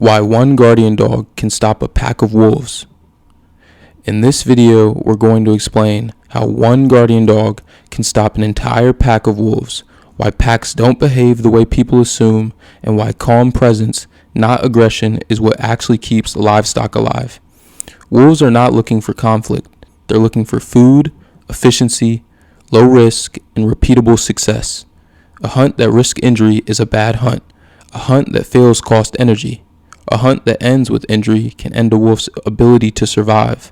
Why one guardian dog can stop a pack of wolves. In this video, we're going to explain how one guardian dog can stop an entire pack of wolves, why packs don't behave the way people assume, and why calm presence, not aggression, is what actually keeps livestock alive. Wolves are not looking for conflict. They're looking for food, efficiency, low risk, and repeatable success. A hunt that risks injury is a bad hunt. A hunt that fails costs energy. A hunt that ends with injury can end a wolf's ability to survive.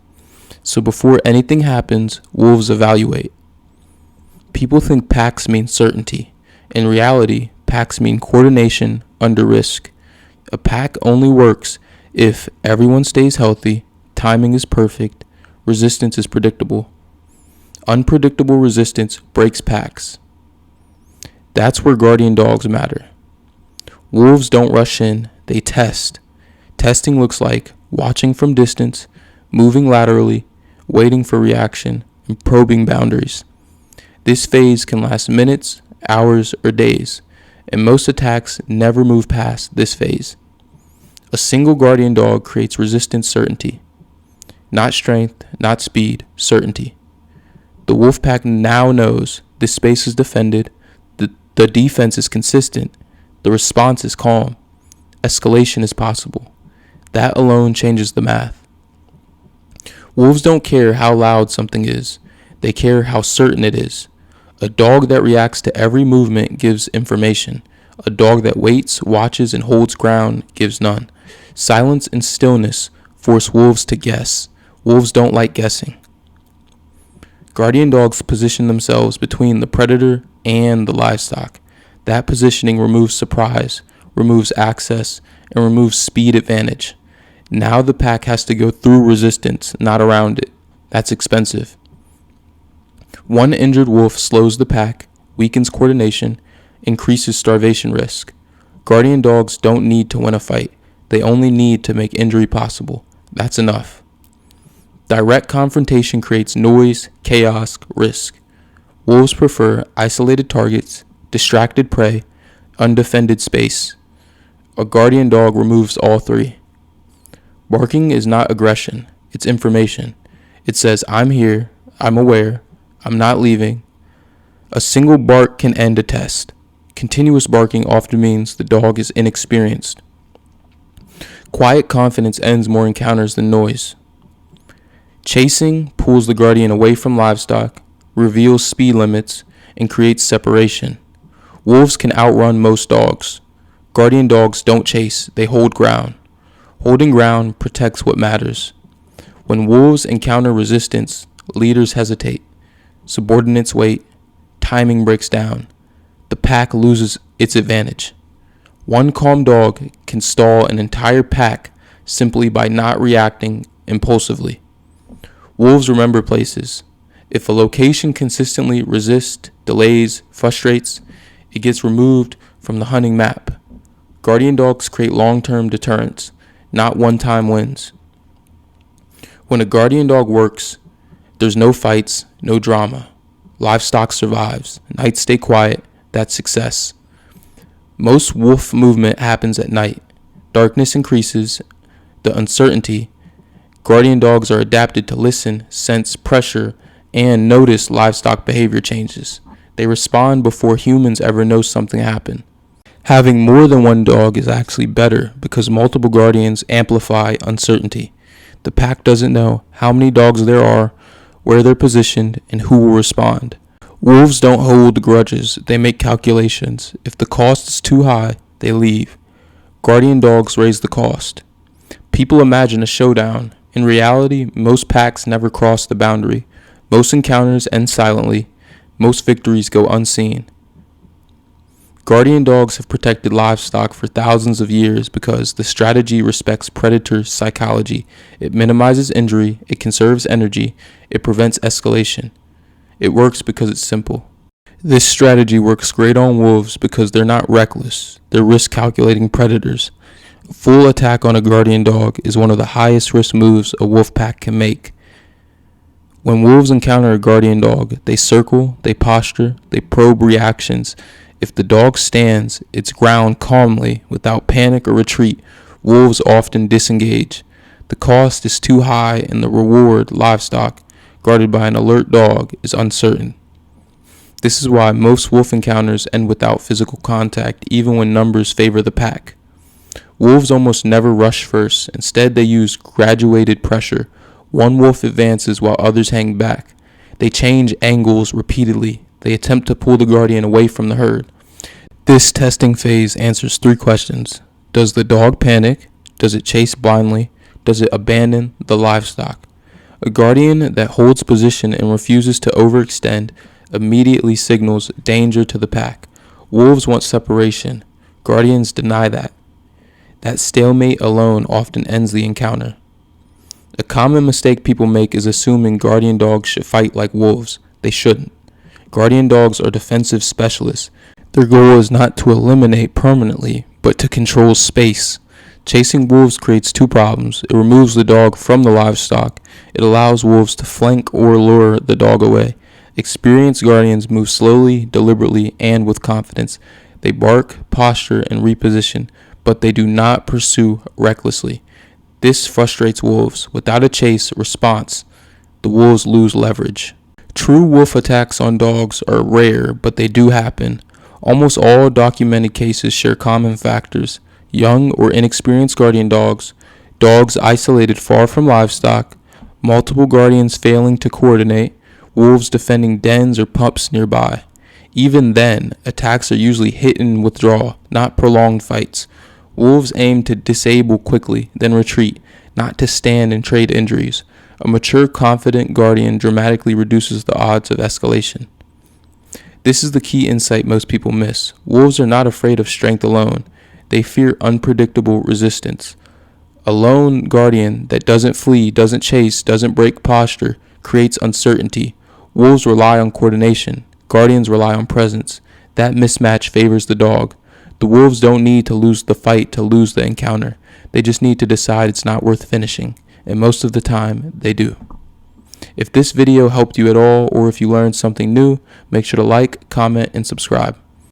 So before anything happens, wolves evaluate. People think packs mean certainty. In reality, packs mean coordination under risk. A pack only works if everyone stays healthy, timing is perfect, resistance is predictable. Unpredictable resistance breaks packs. That's where guardian dogs matter. Wolves don't rush in, they test. Testing looks like watching from distance, moving laterally, waiting for reaction, and probing boundaries. This phase can last minutes, hours, or days, and most attacks never move past this phase. A single guardian dog creates resistance certainty. Not strength, not speed, certainty. The wolf pack now knows this space is defended, the defense is consistent, the response is calm, escalation is possible. That alone changes the math. Wolves don't care how loud something is, they care how certain it is. A dog that reacts to every movement gives information. A dog that waits, watches, and holds ground gives none. Silence and stillness force wolves to guess. Wolves don't like guessing. Guardian dogs position themselves between the predator and the livestock. That positioning removes surprise, removes access, and removes speed advantage. Now the pack has to go through resistance, not around it. That's expensive. One injured wolf slows the pack, weakens coordination, increases starvation risk. Guardian dogs don't need to win a fight. They only need to make injury possible. That's enough. Direct confrontation creates noise, chaos, risk. Wolves prefer isolated targets, distracted prey, undefended space. A guardian dog removes all three. Barking is not aggression, it's information. It says, I'm here, I'm aware, I'm not leaving. A single bark can end a test. Continuous barking often means the dog is inexperienced. Quiet confidence ends more encounters than noise. Chasing pulls the guardian away from livestock, reveals speed limits, and creates separation. Wolves can outrun most dogs. Guardian dogs don't chase, they hold ground. Holding ground protects what matters. When wolves encounter resistance, leaders hesitate. Subordinates wait. Timing breaks down. The pack loses its advantage. One calm dog can stall an entire pack simply by not reacting impulsively. Wolves remember places. If a location consistently resists, delays, frustrates, it gets removed from the hunting map. Guardian dogs create long-term deterrence, not one-time wins. When a guardian dog works, there's no fights, no drama. Livestock survives. Nights stay quiet. That's success. Most wolf movement happens at night. Darkness increases the uncertainty. Guardian dogs are adapted to listen, sense pressure, and notice livestock behavior changes. They respond before humans ever know something happened. Having more than one dog is actually better because multiple guardians amplify uncertainty. The pack doesn't know how many dogs there are, where they're positioned, and who will respond. Wolves don't hold grudges, they make calculations. If the cost is too high, they leave. Guardian dogs raise the cost. People imagine a showdown. In reality, most packs never cross the boundary. Most encounters end silently. Most victories go unseen. Guardian dogs have protected livestock for thousands of years because the strategy respects predator psychology. It minimizes injury, it conserves energy, it prevents escalation. It works because it's simple. This strategy works great on wolves because they're not reckless. They're risk-calculating predators. A full attack on a guardian dog is one of the highest risk moves a wolf pack can make. When wolves encounter a guardian dog, they circle, they posture, they probe reactions. If the dog stands its ground calmly without panic or retreat, Wolves often disengage. The cost is too high and the reward, livestock, guarded by an alert dog, is uncertain. This is why most wolf encounters end without physical contact, even when numbers favor the pack. Wolves almost never rush first. Instead, they use graduated pressure. One wolf advances while others hang back. They change angles repeatedly. They attempt to pull the guardian away from the herd. This testing phase answers 3 questions. Does the dog panic? Does it chase blindly? Does it abandon the livestock? A guardian that holds position and refuses to overextend immediately signals danger to the pack. Wolves want separation. Guardians deny that. That stalemate alone often ends the encounter. A common mistake people make is assuming guardian dogs should fight like wolves. They shouldn't. Guardian dogs are defensive specialists. Their goal is not to eliminate permanently, but to control space. Chasing wolves creates 2 problems. It removes the dog from the livestock. It allows wolves to flank or lure the dog away. Experienced guardians move slowly, deliberately, and with confidence. They bark, posture, and reposition, but they do not pursue recklessly. This frustrates wolves. Without a chase response, the wolves lose leverage. True wolf attacks on dogs are rare, but they do happen. Almost all documented cases share common factors: young or inexperienced guardian dogs, dogs isolated far from livestock, multiple guardians failing to coordinate, wolves defending dens or pups nearby. Even then, attacks are usually hit and withdraw, not prolonged fights. Wolves aim to disable quickly, then retreat, not to stand and trade injuries. A mature, confident guardian dramatically reduces the odds of escalation. This is the key insight most people miss. Wolves are not afraid of strength alone. They fear unpredictable resistance. A lone guardian that doesn't flee, doesn't chase, doesn't break posture, creates uncertainty. Wolves rely on coordination. Guardians rely on presence. That mismatch favors the dog. The wolves don't need to lose the fight to lose the encounter. They just need to decide it's not worth finishing. And most of the time, they do. If this video helped you at all, or if you learned something new, make sure to like, comment, and subscribe.